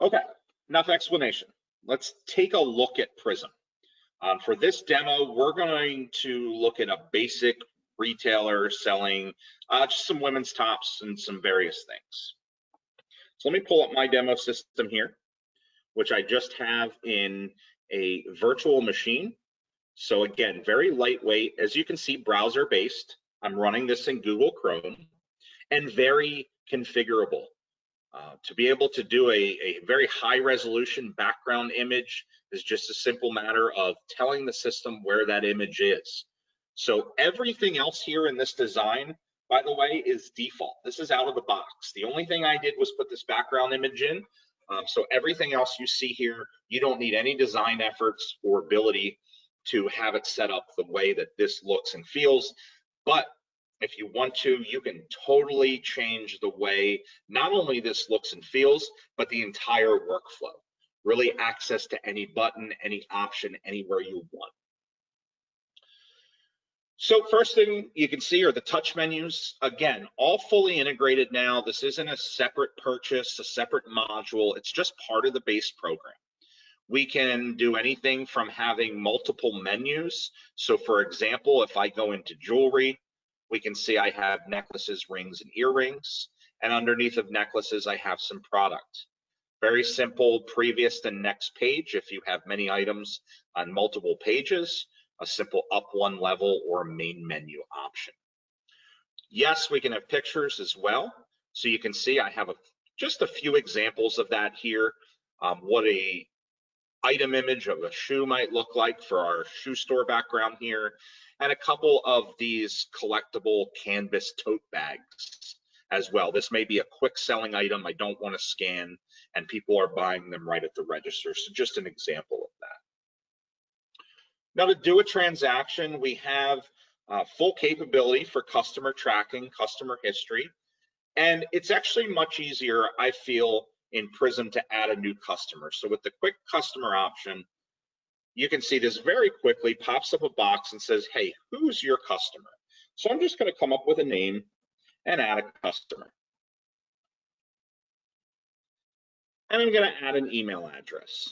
Okay, enough explanation. Let's take a look at PRISM. For this demo, we're going to look at a basic retailer selling just some women's tops and some various things. So let me pull up my demo system here, which I just have in a virtual machine. So again, very lightweight. As you can see, browser based. I'm running this in Google Chrome, and very configurable. To be able to do a very high resolution background image is just a simple matter of telling the system where that image is. So everything else here in this design, by the way, is default. This is out of the box. The only thing I did was put this background image in. So everything else you see here, you don't need any design efforts or ability to have it set up the way that this looks and feels. But if you want to, you can totally change the way not only this looks and feels, but the entire workflow. Really access to any button, any option, anywhere you want. So first thing you can see are the touch menus. Again, all fully integrated now. This isn't a separate purchase, a separate module. It's just part of the base program. We can do anything from having multiple menus. So for example, if I go into jewelry, we can see I have necklaces, rings, and earrings. And underneath of necklaces, I have some product. Very simple previous to next page. If you have many items on multiple pages, a simple up one level or a main menu option. Yes, we can have pictures as well. So you can see I have just a few examples of that here. What a item image of a shoe might look like for our shoe store background here, and a couple of these collectible canvas tote bags as well. This may be a quick selling item I don't want to scan, and people are buying them right at the register. So just an example of that. Now to do a transaction, we have full capability for customer tracking, customer history, and it's actually much easier, I feel, in PRISM to add a new customer. So with the quick customer option, you can see this very quickly pops up a box and says, hey, who's your customer? So I'm just going to come up with a name and add a customer. And I'm going to add an email address.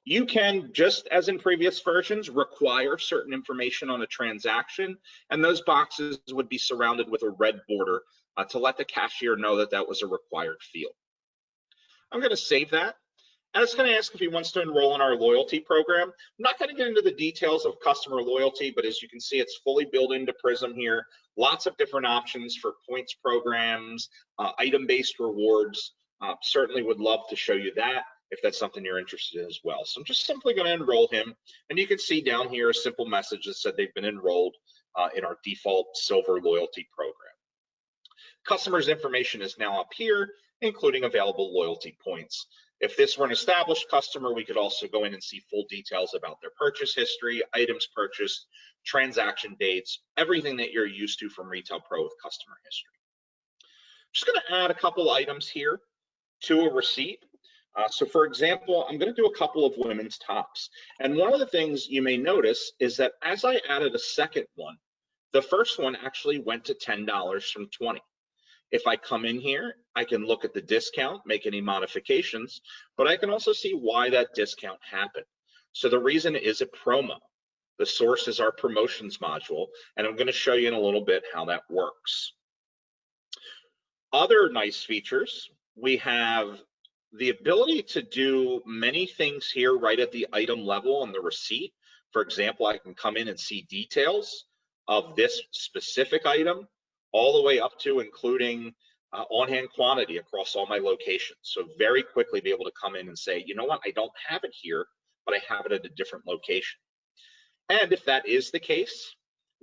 You can, just as in previous versions, require certain information on a transaction, and those boxes would be surrounded with a red border to let the cashier know that that was a required field. I'm going to save that, and it's going to ask if he wants to enroll in our loyalty program. I'm not going to get into the details of customer loyalty, but as you can see, it's fully built into PRISM here. Lots of different options for points programs, item-based rewards. Certainly would love to show you that if that's something you're interested in as well. So I'm just simply going to enroll him, and you can see down here a simple message that said they've been enrolled in our default silver loyalty program. Customers' information is now up here, including available loyalty points. If this were an established customer, we could also go in and see full details about their purchase history, items purchased, transaction dates, everything that you're used to from RetailPro with customer history. I'm just going to add a couple items here to a receipt. So for example, I'm going to do a couple of women's tops. And one of the things you may notice is that as I added a second one, the first one actually went to $10 from $20. If I come in here, I can look at the discount, make any modifications, but I can also see why that discount happened. So the reason is a promo. The source is our promotions module, and I'm going to show you in a little bit how that works. Other nice features, we have the ability to do many things here right at the item level on the receipt. For example, I can come in and see details of this specific item, all the way up to including on-hand quantity across all my locations. So very quickly be able to come in and say, you know what, I don't have it here, but I have it at a different location. And if that is the case,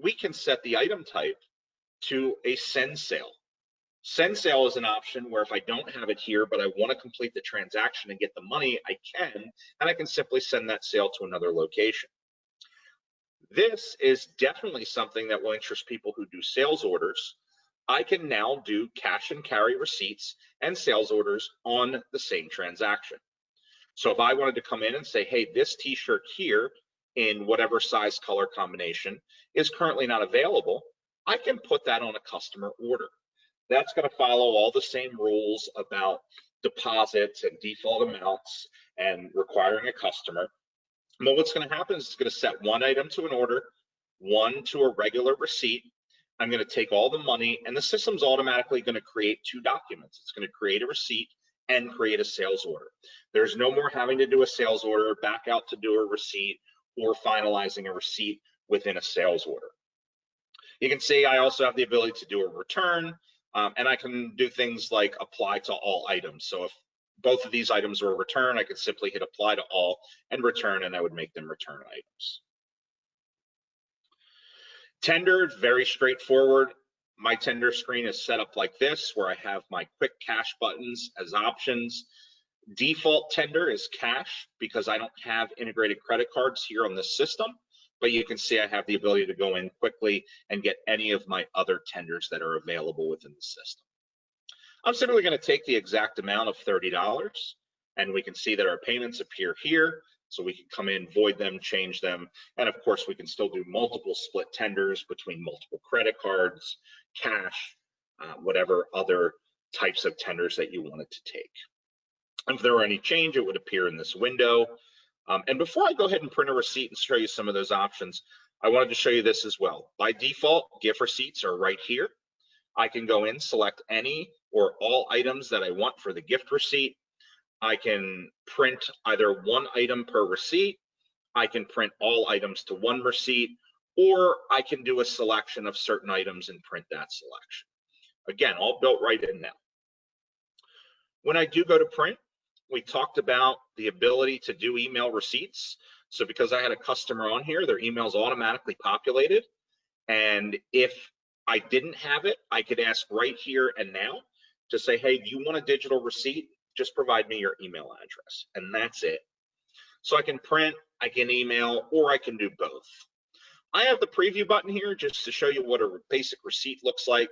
we can set the item type to a send sale. Send sale is an option where if I don't have it here, but I want to complete the transaction and get the money, I can, and I can simply send that sale to another location. This is definitely something that will interest people who do sales orders. I can now do cash and carry receipts and sales orders on the same transaction. So if I wanted to come in and say, hey, this t-shirt here in whatever size color combination is currently not available, I can put that on a customer order. That's going to follow all the same rules about deposits and default amounts and requiring a customer. But what's going to happen is it's going to set one item to an order, one to a regular receipt. I'm going to take all the money, and the system's automatically going to create two documents. It's going to create a receipt and create a sales order. There's no more having to do a sales order, back out to do a receipt, or finalizing a receipt within a sales order. You can see I also have the ability to do a return, and I can do things like apply to all items. So if both of these items were a return, I could simply hit apply to all and return, and I would make them return items. Tender, very straightforward. My tender screen is set up like this, where I have my quick cash buttons as options. Default tender is cash because I don't have integrated credit cards here on this system, but you can see I have the ability to go in quickly and get any of my other tenders that are available within the system. I'm simply going to take the exact amount of $30, and we can see that our payments appear here. So we can come in, void them, change them, and of course we can still do multiple split tenders between multiple credit cards, cash, whatever other types of tenders that you wanted to take. And if there were any change, it would appear in this window. And before I go ahead and print a receipt and show you some of those options, I wanted to show you this as well. By default, gift receipts are right here. I can go in, select any or all items that I want for the gift receipt. I can print either one item per receipt, I can print all items to one receipt, or I can do a selection of certain items and print that selection. Again, all built right in now. When I do go to print, we talked about the ability to do email receipts. So because I had a customer on here, their email's automatically populated. And if I didn't have it, I could ask right here and now to say, hey, do you want a digital receipt? Just provide me your email address, and that's it. So I can print, I can email, or I can do both. I have the preview button here just to show you what a basic receipt looks like.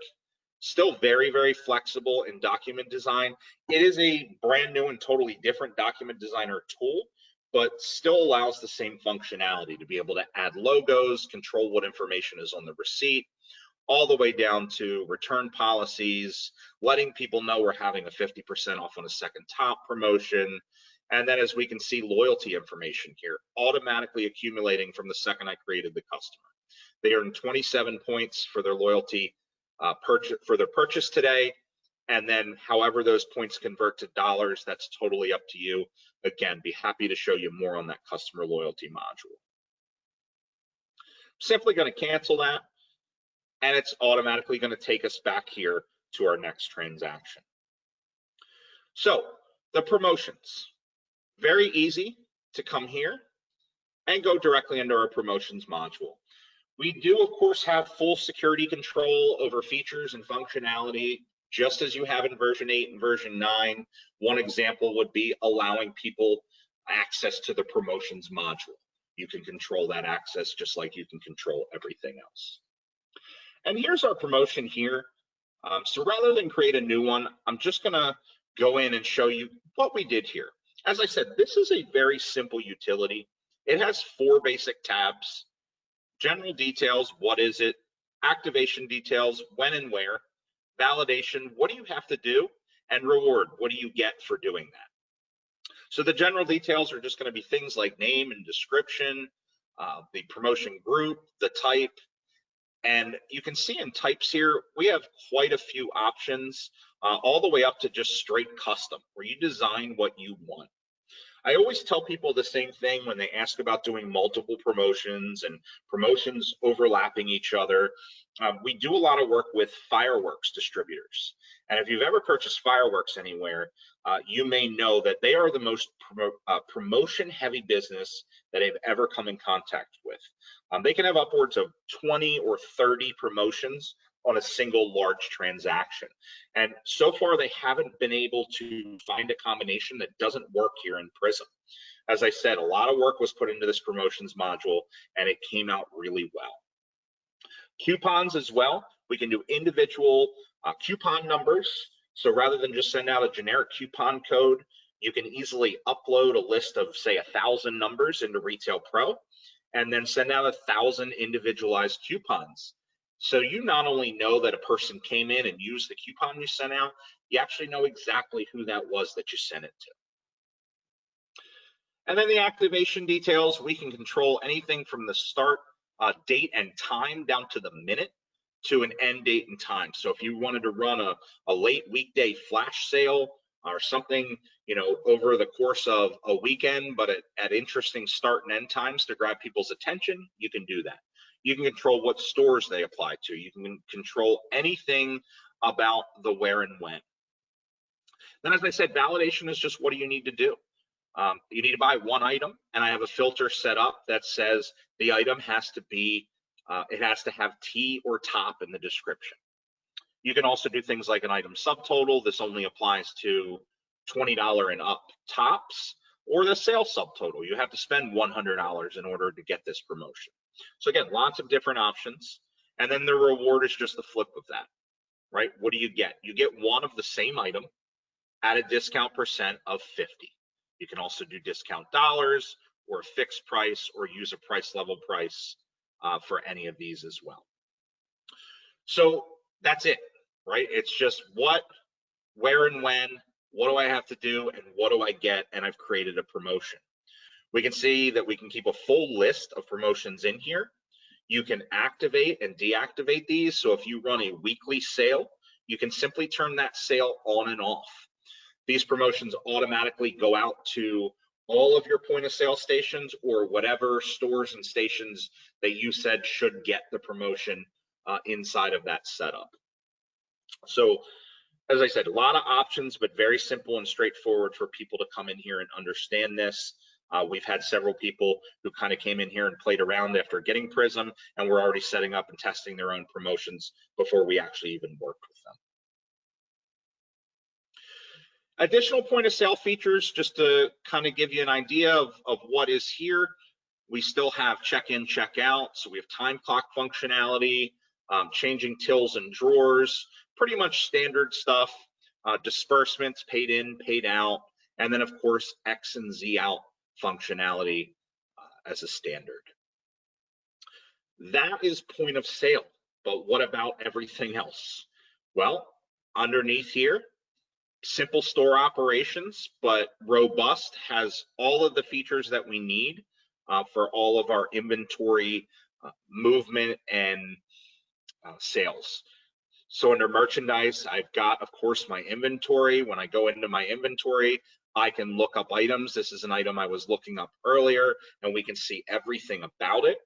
Still very, very flexible in document design. It is a brand new and totally different document designer tool, but still allows the same functionality to be able to add logos, control what information is on the receipt, all the way down to return policies, letting people know we're having a 50% off on a second top promotion. And then as we can see, loyalty information here, automatically accumulating from the second I created the customer. They earned 27 points for their loyalty purchase today. And then however those points convert to dollars, that's totally up to you. Again, be happy to show you more on that customer loyalty module. Simply going to cancel that, and it's automatically going to take us back here to our next transaction. So the promotions, very easy to come here and go directly into our promotions module. We do, of course, have full security control over features and functionality, just as you have in version 8 and version 9. One example would be allowing people access to the promotions module. You can control that access just like you can control everything else. And here's our promotion here. So rather than create a new one, I'm just gonna go in and show you what we did here. As I said, this is a very simple utility. It has 4 basic tabs: general details, what is it? Activation details, when and where. Validation, what do you have to do? And reward, what do you get for doing that? So the general details are just gonna be things like name and description, the promotion group, the type. And you can see in types here, we have quite a few options, all the way up to just straight custom, where you design what you want. I always tell people the same thing when they ask about doing multiple promotions and promotions overlapping each other. We do a lot of work with fireworks distributors. And if you've ever purchased fireworks anywhere, you may know that they are the most promotion heavy business that I've ever come in contact with. They can have upwards of 20 or 30 promotions on a single large transaction. And so far, they haven't been able to find a combination that doesn't work here in PRISM. As I said, a lot of work was put into this promotions module, and it came out really well. Coupons as well. We can do individual coupon numbers. So rather than just send out a generic coupon code, you can easily upload a list of, say, 1,000 numbers into RetailPro, and then send out 1,000 individualized coupons. So you not only know that a person came in and used the coupon you sent out, you actually know exactly who that was that you sent it to. And then the activation details, we can control anything from the start date and time down to the minute to an end date and time. So if you wanted to run a late weekday flash sale or something, you know, over the course of a weekend, but at interesting start and end times to grab people's attention, you can do that. You can control what stores they apply to. You can control anything about the where and when. Then, as I said, validation is just what do you need to do? You need to buy one item, and I have a filter set up that says the item has to be, it has to have T or top in the description. You can also do things like an item subtotal. This only applies to $20 and up tops, or the sales subtotal. You have to spend $100 in order to get this promotion. So again, lots of different options. And then the reward is just the flip of that, right? What do you get? You get one of the same item at a discount percent of 50. You can also do discount dollars or a fixed price or use a price level price for any of these as well. So that's it, right? It's just what, where, and when, what do I have to do, and what do I get, and I've created a promotion. We can see that we can keep a full list of promotions in here. You can activate and deactivate these. So if you run a weekly sale, you can simply turn that sale on and off. These promotions automatically go out to all of your point of sale stations or whatever stores and stations that you said should get the promotion inside of that setup. So as I said, a lot of options, but very simple and straightforward for people to come in here and understand this. We've had several people who kind of came in here and played around after getting PRISM, and we're already setting up and testing their own promotions before we actually even worked with them. Additional point of sale features, just to kind of give you an idea of what is here. We still have check-in, check-out, so we have time clock functionality, changing tills and drawers, pretty much standard stuff, disbursements, paid in, paid out, and then of course X and Z out functionality as a standard. That is point of sale, but what about everything else? Well, underneath here, simple store operations, but robust, has all of the features that we need for all of our inventory movement and sales. So under merchandise, I've got, of course, my inventory. When I go into my inventory, I can look up items. This is an item I was looking up earlier, and we can see everything about it.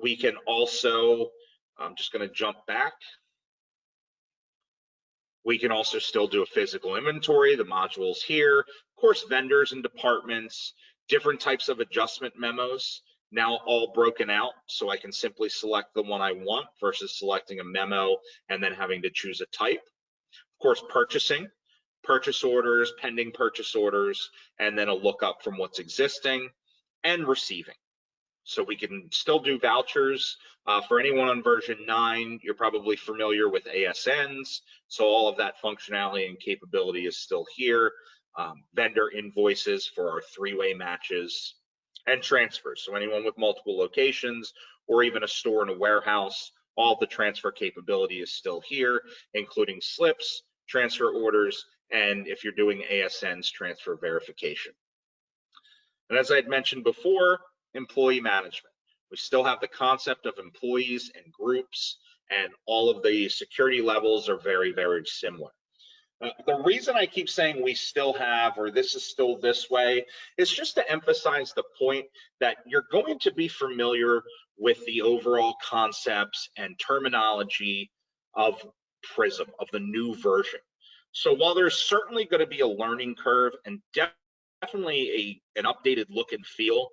We can also, I'm just going to jump back. We can also still do a physical inventory, the modules here, of course, vendors and departments, different types of adjustment memos, now all broken out, so I can simply select the one I want versus selecting a memo and then having to choose a type. Of course, purchasing, purchase orders, pending purchase orders, and then a lookup from what's existing, and receiving. So we can still do vouchers. For anyone on version 9, you're probably familiar with ASNs. So all of that functionality and capability is still here. Vendor invoices for our 3-way matches and transfers. So anyone with multiple locations or even a store and a warehouse, all the transfer capability is still here, including slips, transfer orders, and if you're doing ASNs, transfer verification. And as I had mentioned before, employee management. We still have the concept of employees and groups, and all of the security levels are very, very similar. The reason I keep saying we still have, or this is still this way, is just to emphasize the point that you're going to be familiar with the overall concepts and terminology of PRISM, of the new version. So while there's certainly going to be a learning curve and definitely an updated look and feel